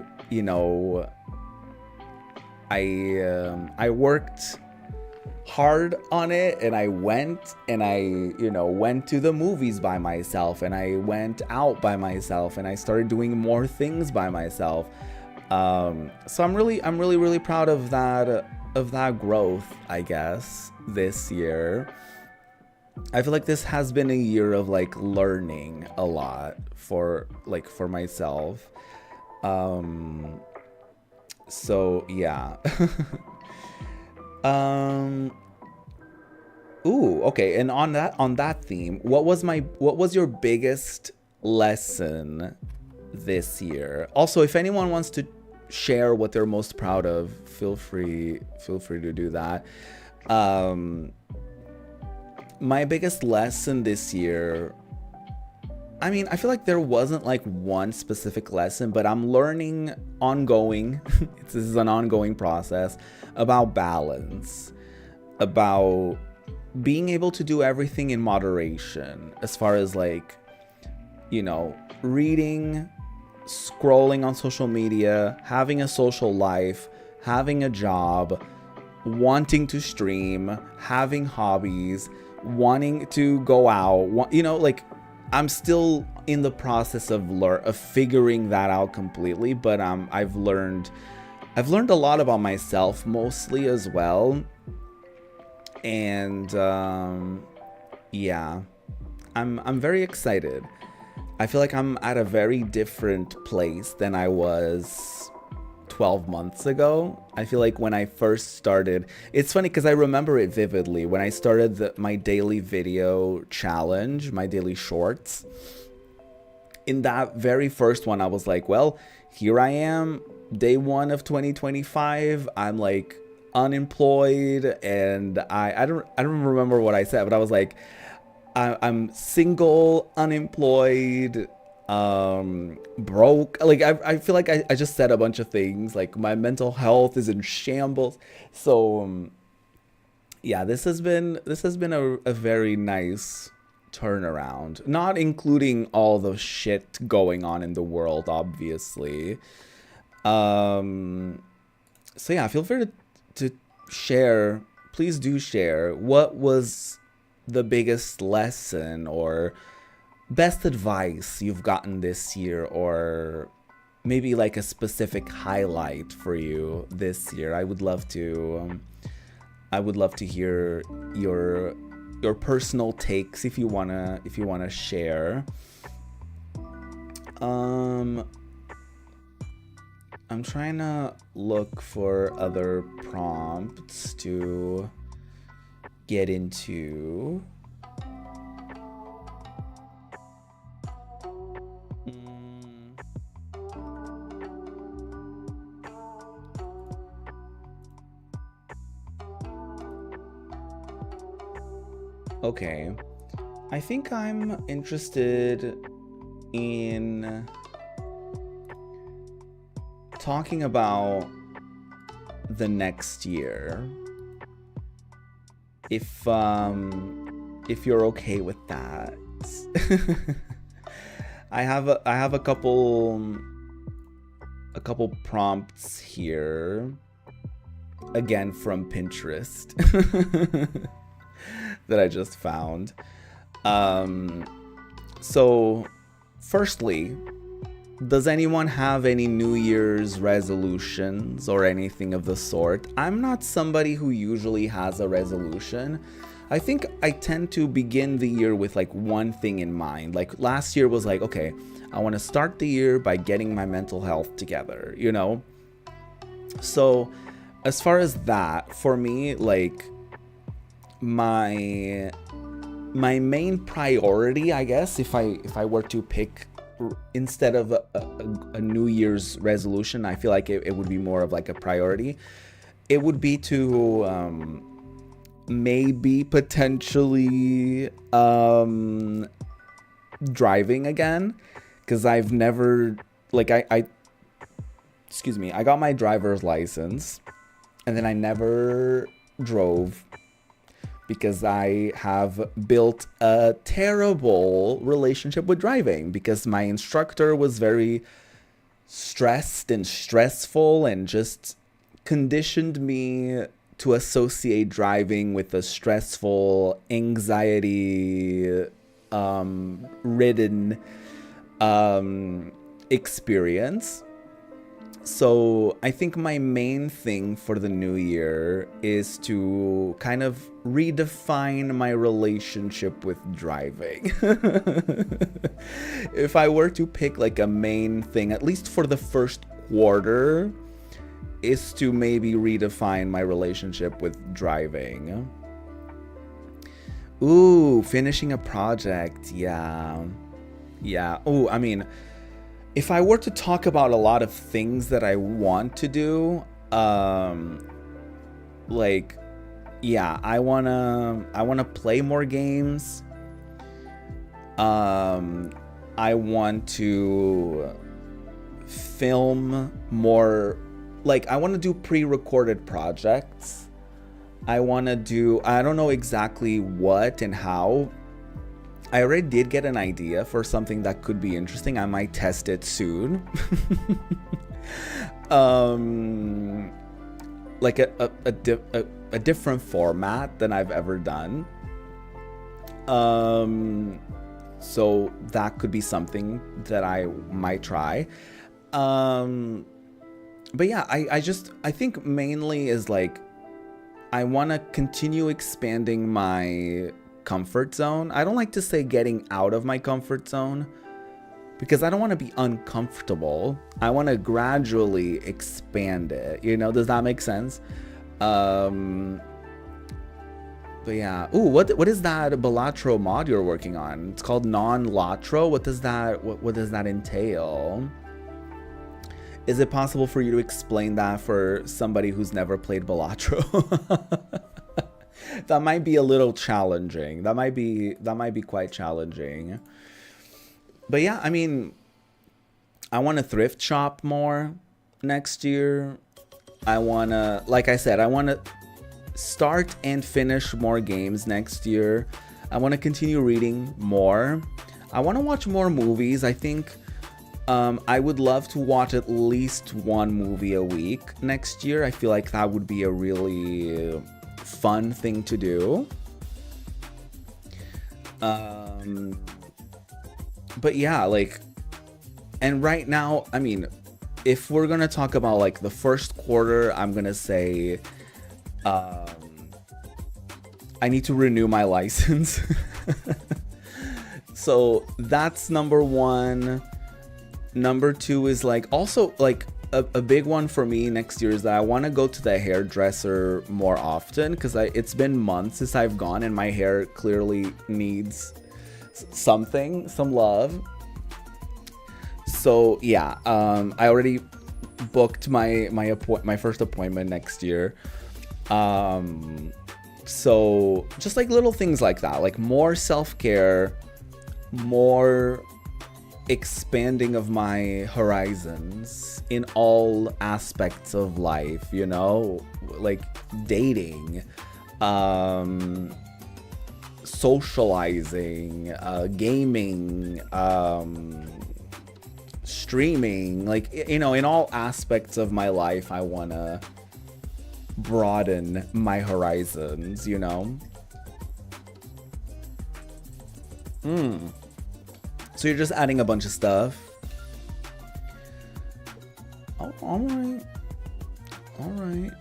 worked hard on it, and I went to the movies by myself, and I went out by myself, and I started doing more things by myself. So I'm really proud of that growth, I guess, this year. I feel like this has been a year of like learning a lot for myself. So yeah. Ooh, okay. And on that theme, what was your biggest lesson this year? Also, if anyone wants to share what they're most proud of, feel free to do that. My biggest lesson this year, I mean, I feel like there wasn't like one specific lesson, but I'm learning ongoing. This is an ongoing process about balance, about being able to do everything in moderation, as far as like, reading, scrolling on social media, having a social life, having a job, wanting to stream, having hobbies, wanting to go out, like I'm still in the process of figuring that out completely, but I've learned a lot about myself mostly as well. And yeah, I'm very excited. I feel like I'm at a very different place than I was 12 months ago. I feel like when I first started, it's funny because I remember it vividly. When I started my daily video challenge, my daily shorts, in that very first one, I was like, well, here I am, day one of 2025. I'm like unemployed, and I don't remember what I said, but I was like, I'm single, unemployed, broke. Like I feel like I just said a bunch of things. Like my mental health is in shambles. So yeah, this has been a very nice turnaround, not including all the shit going on in the world, obviously. So yeah, feel free to share. Please do share what was the biggest lesson or best advice you've gotten this year, or maybe like a specific highlight for you this year. I would love to hear your personal takes if you wanna share. I'm trying to look for other prompts to get into. Okay, I think I'm interested in talking about the next year, if you're okay with that. I have a couple prompts here, again from Pinterest, that I just found. So firstly, does anyone have any New Year's resolutions or anything of the sort? I'm not somebody who usually has a resolution. I think I tend to begin the year with like one thing in mind. Like last year was like, okay, I want to start the year by getting my mental health together, So as far as that, for me, like my main priority, I guess, if I were to pick, instead of a New Year's resolution, I feel like it would be more of like a priority, it would be to maybe potentially driving again, because I've never, like, I excuse me, I got my driver's license and then I never drove because I have built a terrible relationship with driving, because my instructor was very stressed and stressful and just conditioned me to associate driving with a stressful, anxiety ridden experience. So I think my main thing for the new year is to kind of redefine my relationship with driving. If I were to pick like a main thing, at least for the first quarter, is to maybe redefine my relationship with driving. Ooh, finishing a project. Yeah. Ooh, I mean, if I were to talk about a lot of things that I want to do, like, yeah, I wanna play more games. I want to film more, like, I want to do pre-recorded projects. I want to do, I don't know exactly what and how. I already did get an idea for something that could be interesting. I might test it soon. Like a different format than I've ever done. So that could be something that I might try. But yeah, I think mainly is like, I want to continue expanding my comfort zone. I don't like to say getting out of my comfort zone, because I don't want to be uncomfortable. I want to gradually expand it. You know, does that make sense? But yeah. Ooh, what is that Balatro mod you're working on? It's called non-Latro. What does that entail? Is it possible for you to explain that for somebody who's never played Balatro? That might be a little challenging. That might be quite challenging. But yeah, I mean, I want to thrift shop more next year. I want to, like I said, I want to start and finish more games next year. I want to continue reading more. I want to watch more movies. I think I would love to watch at least one movie a week next year. I feel like that would be a really fun thing to do. But yeah, like, and right now, I mean, if we're gonna talk about like the first quarter, I'm gonna say I need to renew my license. So that's number one. Number two is like, also like a big one for me next year is that I want to go to the hairdresser more often, because it's been months since I've gone and my hair clearly needs some love. So yeah, I already booked my first appointment next year. So just like little things like that, like more self-care, more expanding of my horizons in all aspects of life, you know, like dating, socializing, gaming, streaming, like, you know, in all aspects of my life, I want to broaden my horizons, you know. So you're just adding a bunch of stuff. Oh, all right.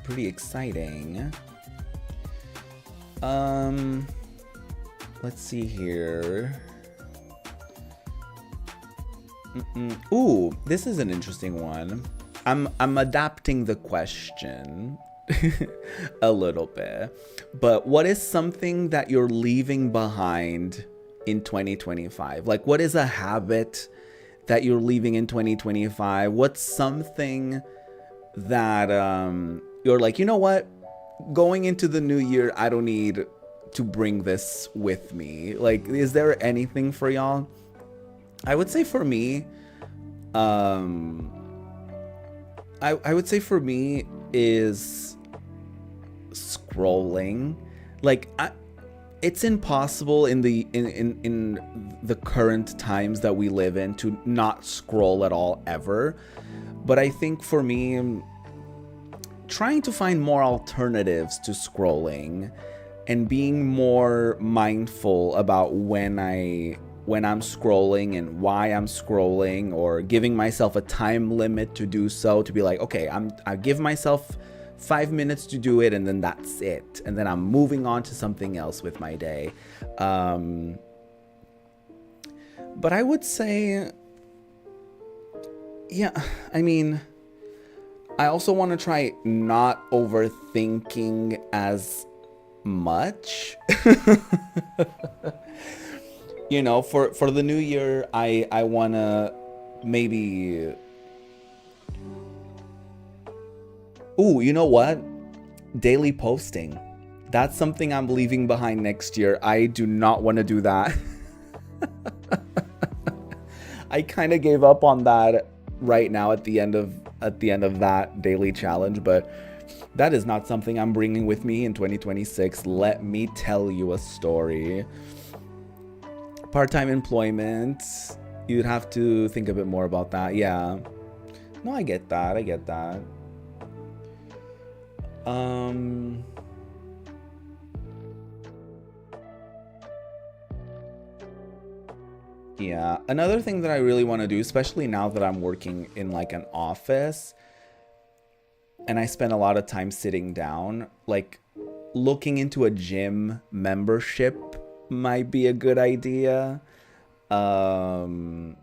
Pretty exciting. Let's see here. Ooh, this is an interesting one. I'm adapting the question a little bit. But what is something that you're leaving behind in 2025? Like, what is a habit that you're leaving in 2025? What's something that you're like, you know what? Going into the new year, I don't need to bring this with me. Like, is there anything for y'all? I would say for me, um, I would say for me is scrolling. Like, it's impossible in the current times that we live in to not scroll at all ever. But I think for me, trying to find more alternatives to scrolling and being more mindful about when I'm scrolling and why I'm scrolling, or giving myself a time limit to do so, to be like, okay, I give myself 5 minutes to do it, and then that's it, and then I'm moving on to something else with my day. But I would say, yeah, I mean, I also want to try not overthinking as much. You know, for the new year, I want to maybe... Ooh, you know what? Daily posting. That's something I'm leaving behind next year. I do not want to do that. I kind of gave up on that right now at the end of that daily challenge, but that is not something I'm bringing with me in 2026. Let me tell you a story. Part-time employment, you'd have to think a bit more about that. Yeah. No, I get that. Yeah, another thing that I really want to do, especially now that I'm working in like an office and I spend a lot of time sitting down, like looking into a gym membership might be a good idea. Um,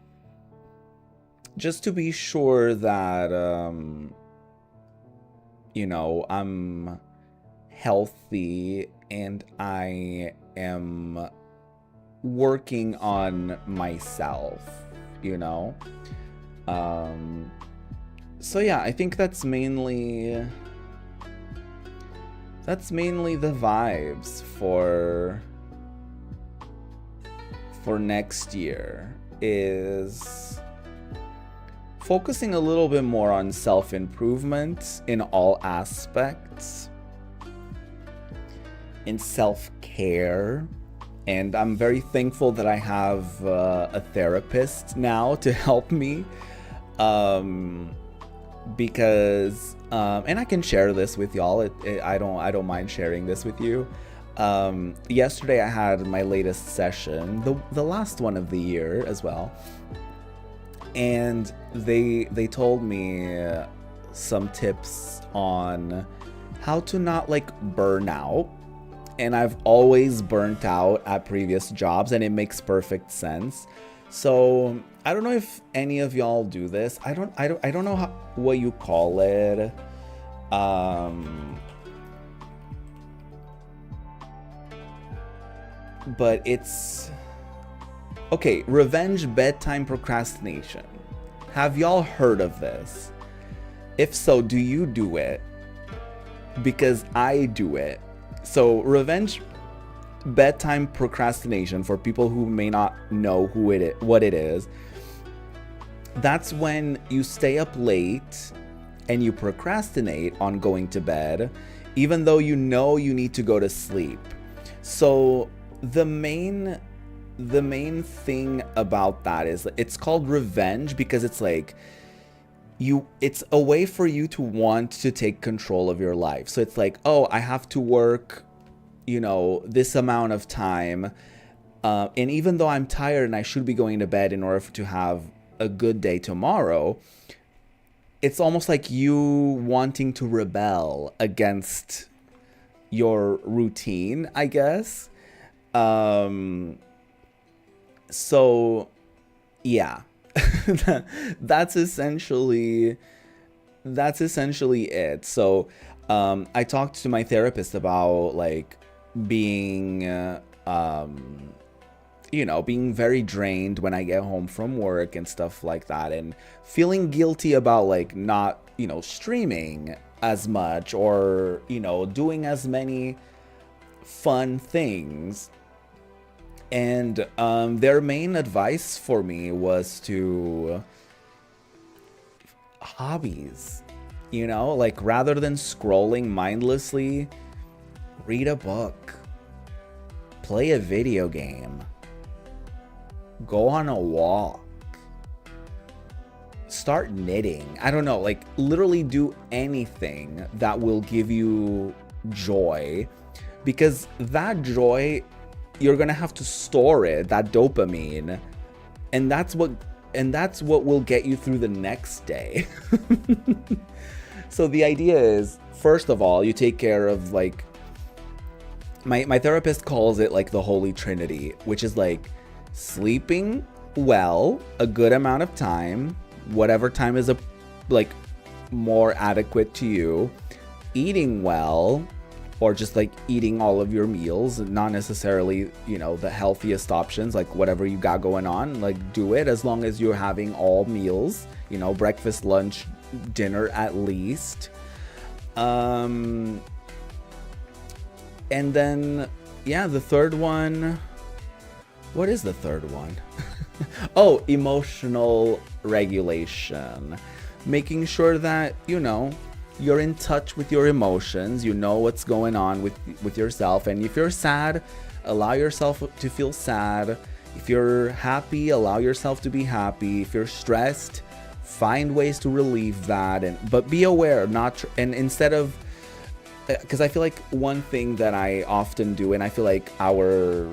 just to be sure that, you know, I'm healthy and I am working on myself, you know? So yeah, I think that's mainly the vibes for next year, is focusing a little bit more on self-improvement in all aspects, in self-care. And I'm very thankful that I have a therapist now to help me, because and I can share this with y'all. I don't mind sharing this with you. Yesterday I had my latest session, the last one of the year as well, and they told me some tips on how to not like burn out. And I've always burnt out at previous jobs, and it makes perfect sense. So I don't know if any of y'all do this. I don't know what you call it. But it's okay. Revenge bedtime procrastination. Have y'all heard of this? If so, do you do it? Because I do it. So revenge bedtime procrastination, for people who may not know what it is, that's when you stay up late and you procrastinate on going to bed, even though you know you need to go to sleep. So the main thing about that is it's called revenge because it's like it's a way for you to want to take control of your life. So it's like, oh, I have to work, you know, this amount of time. And even though I'm tired and I should be going to bed in order to have a good day tomorrow, it's almost like you wanting to rebel against your routine, I guess. So yeah. that's essentially it. So I talked to my therapist about like being you know, being very drained when I get home from work and stuff like that, and feeling guilty about like not, streaming as much, or doing as many fun things. And their main advice for me was to hobbies, like rather than scrolling mindlessly, read a book, play a video game, go on a walk, start knitting. I don't know, like literally do anything that will give you joy, because that joy, you're gonna have to store it, that dopamine, and that's what will get you through the next day. So the idea is, first of all, you take care of, like, my therapist calls it like the Holy Trinity, which is like sleeping well a good amount of time, whatever time is like more adequate to you, eating well, or just like eating all of your meals, not necessarily, the healthiest options, like whatever you got going on, like do it as long as you're having all meals, breakfast, lunch, dinner at least. And then, yeah, the third one, what is the third one? Oh, emotional regulation. Making sure that, you're in touch with your emotions, what's going on with yourself. And if you're sad, allow yourself to feel sad. If you're happy, allow yourself to be happy. If you're stressed, find ways to relieve that, but be aware, and instead of, because I feel like one thing that I often do, and I feel like our,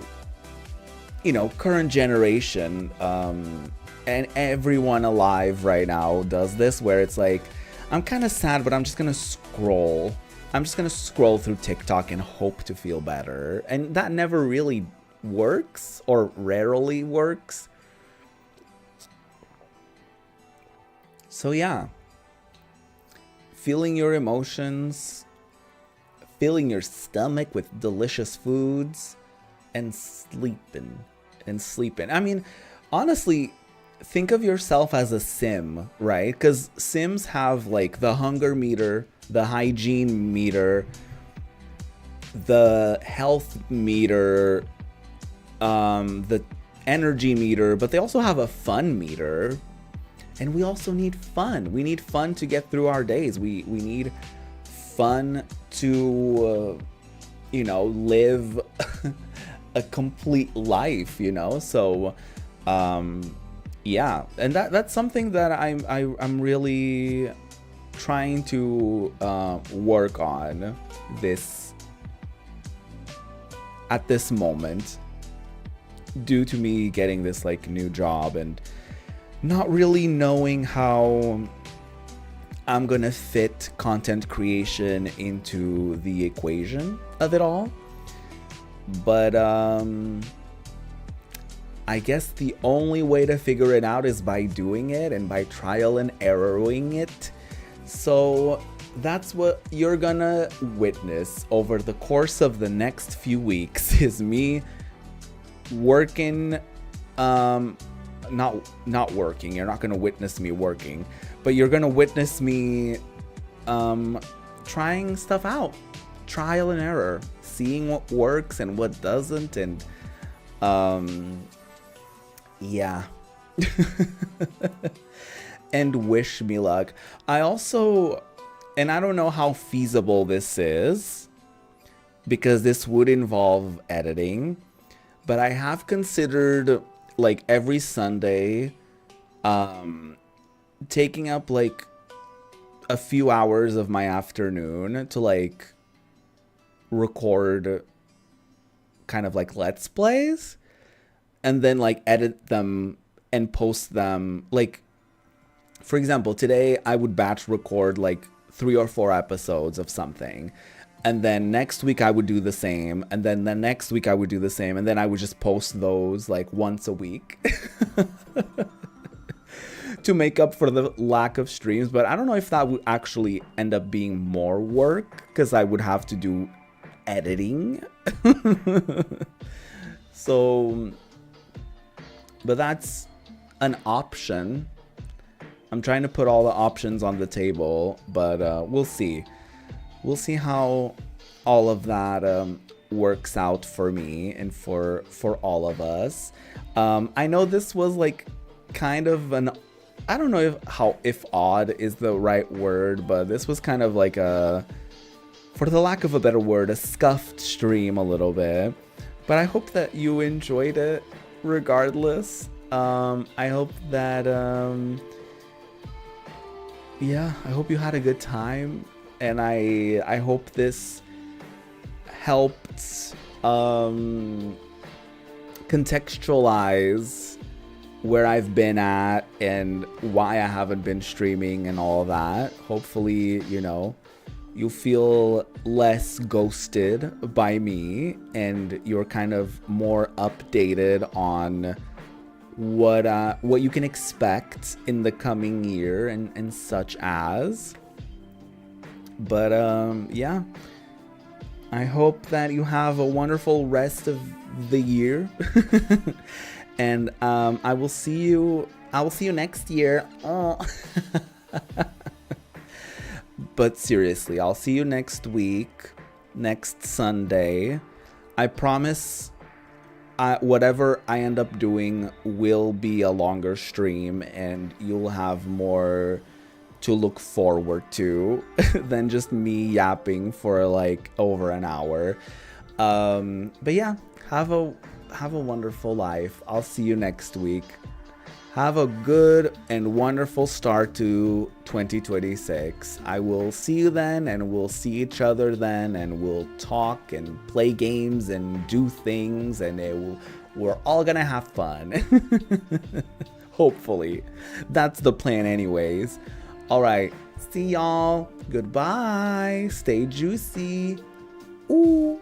current generation, and everyone alive right now does this, where it's like, I'm kind of sad, but I'm just gonna scroll. I'm just gonna scroll through TikTok and hope to feel better. And that never really works, or rarely works. So yeah, feeling your emotions, filling your stomach with delicious foods, and sleeping. I mean, honestly, think of yourself as a sim, right? Because Sims have like the hunger meter, the hygiene meter, the health meter, the energy meter, but they also have a fun meter. And we also need fun. We need fun to get through our days. We need fun to, live a complete life, So, yeah, and that's something that I'm really trying to work on at this moment, due to me getting this like new job and not really knowing how I'm gonna fit content creation into the equation of it all. But I guess the only way to figure it out is by doing it and by trial and erroring it. So that's what you're gonna witness over the course of the next few weeks, is me working, not working. You're not gonna witness me working, but you're gonna witness me trying stuff out, trial and error, seeing what works and what doesn't, and yeah. And wish me luck. I also, and I don't know how feasible this is, because this would involve editing, but I have considered like every Sunday taking up like a few hours of my afternoon to like record kind of like let's plays, and then like edit them and post them. Like, for example, today I would batch record like 3 or 4 episodes of something, and then next week I would do the same, and then the next week I would do the same, and then I would just post those like once a week to make up for the lack of streams. But I don't know if that would actually end up being more work, because I would have to do editing. So, but that's an option. I'm trying to put all the options on the table, but we'll see. We'll see how all of that works out for me and for all of us. I know this was like kind of an, I don't know if odd is the right word, but this was kind of like a, for the lack of a better word, a scuffed stream a little bit. But I hope that you enjoyed it regardless. I hope that yeah, I hope you had a good time, and I hope this helped contextualize where I've been at and why I haven't been streaming and all that. Hopefully, you know, you feel less ghosted by me and you're kind of more updated on what you can expect in the coming year and such as. But yeah, I hope that you have a wonderful rest of the year. And I will see you next year. Oh. But seriously, I'll see you next week, next Sunday. I promise whatever I end up doing will be a longer stream and you'll have more to look forward to than just me yapping for like over an hour. But yeah, have a wonderful life. I'll see you next week. Have a good and wonderful start to 2026. I will see you then, and we'll see each other then, and we'll talk and play games and do things, and we're all gonna have fun. Hopefully. That's the plan anyways. All right. See y'all. Goodbye. Stay juicy. Ooh.